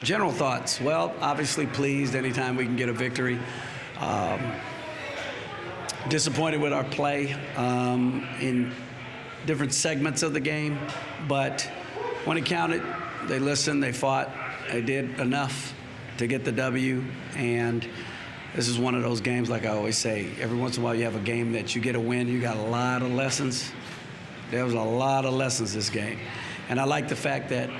General thoughts. Well, obviously pleased anytime we can get a victory. Disappointed with our play in different segments of the game, but when it counted, they listened, they fought, they did enough to get the W, and this is one of those games, like I always say, every once in a while you have a game that you get a win, you got a lot of lessons. There was a lot of lessons this game, and I like the fact that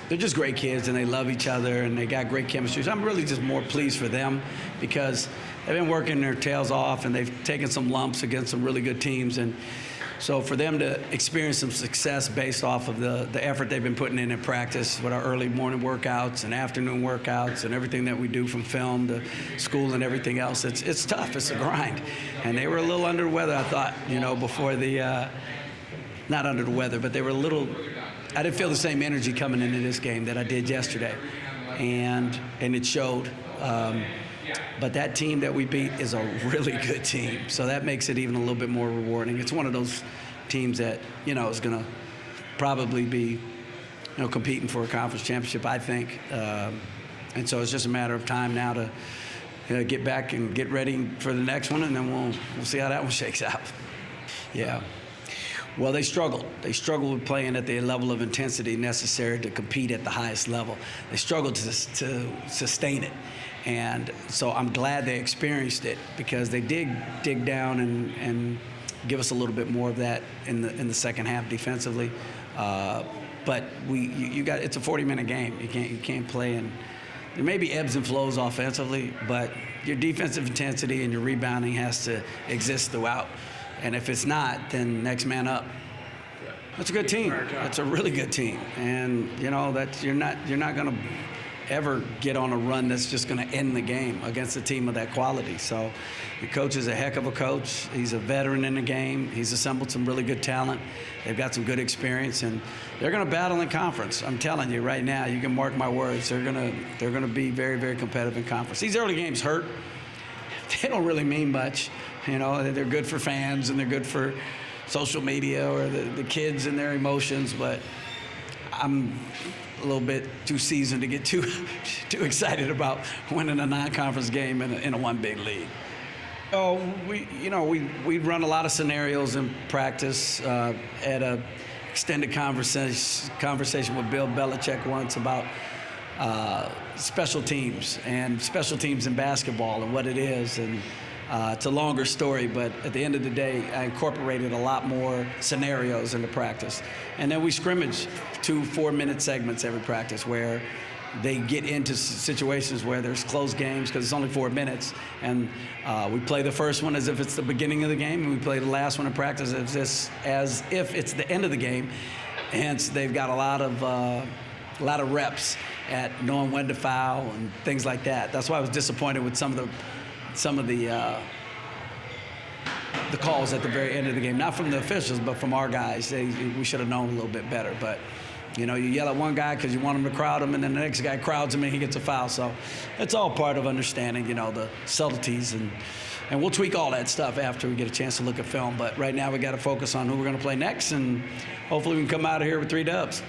they're just great kids and they love each other and they got great chemistry. So I'm really just more pleased for them because they've been working their tails off and they've taken some lumps against some really good teams. And so for them to experience some success based off of the effort they've been putting in practice with our early morning workouts and afternoon workouts and everything that we do from film to school and everything else, it's tough, it's a grind. And they were a little under the weather, I thought, before the, not under the weather, but they were a little, I didn't feel the same energy coming into this game that I did yesterday, and it showed. But that team that we beat is a really good team, so that makes it even a little bit more rewarding. It's one of those teams that is going to probably be competing for a conference championship, I think, and so it's just a matter of time now to get back and get ready for the next one, and then we'll see how that one shakes out. Yeah. Well, they struggled. They struggled with playing at the level of intensity necessary to compete at the highest level. They struggled to sustain it. And so I'm glad they experienced it because they did dig down and give us a little bit more of that in the second half defensively. But it's a 40-minute game. You can't play, and there may be ebbs and flows offensively, but your defensive intensity and your rebounding has to exist throughout. And if it's not, then next man up. That's a good team. That's a really good team. And that you're not going to ever get on a run that's just going to end the game against a team of that quality. So the coach is a heck of a coach. He's a veteran in the game. He's assembled some really good talent. They've got some good experience, and they're going to battle in conference. I'm telling you right now, you can mark my words. They're going to be very, very competitive in conference. These early games hurt. They don't really mean much. They're good for fans and they're good for social media or the kids and their emotions, but I'm a little bit too seasoned to get too excited about winning a non-conference game in a one big league. Oh, we run a lot of scenarios in practice. At a extended conversation with Bill Belichick once about special teams in basketball and what it is, and it's a longer story, but at the end of the day, I incorporated a lot more scenarios into practice. And then we scrimmage 2 4-minute segments every practice where they get into situations where there's close games because it's only 4 minutes. And we play the first one as if it's the beginning of the game, and we play the last one in practice as if it's the end of the game. Hence, they've got a lot of reps at knowing when to foul and things like that. That's why I was disappointed with some of the calls at the very end of the game, not from the officials, but from our guys. We should have known a little bit better. But you yell at one guy because you want him to crowd him, and then the next guy crowds him and he gets a foul. So it's all part of understanding, the subtleties, and we'll tweak all that stuff after we get a chance to look at film. But right now we got to focus on who we're going to play next, and hopefully we can come out of here with 3 dubs.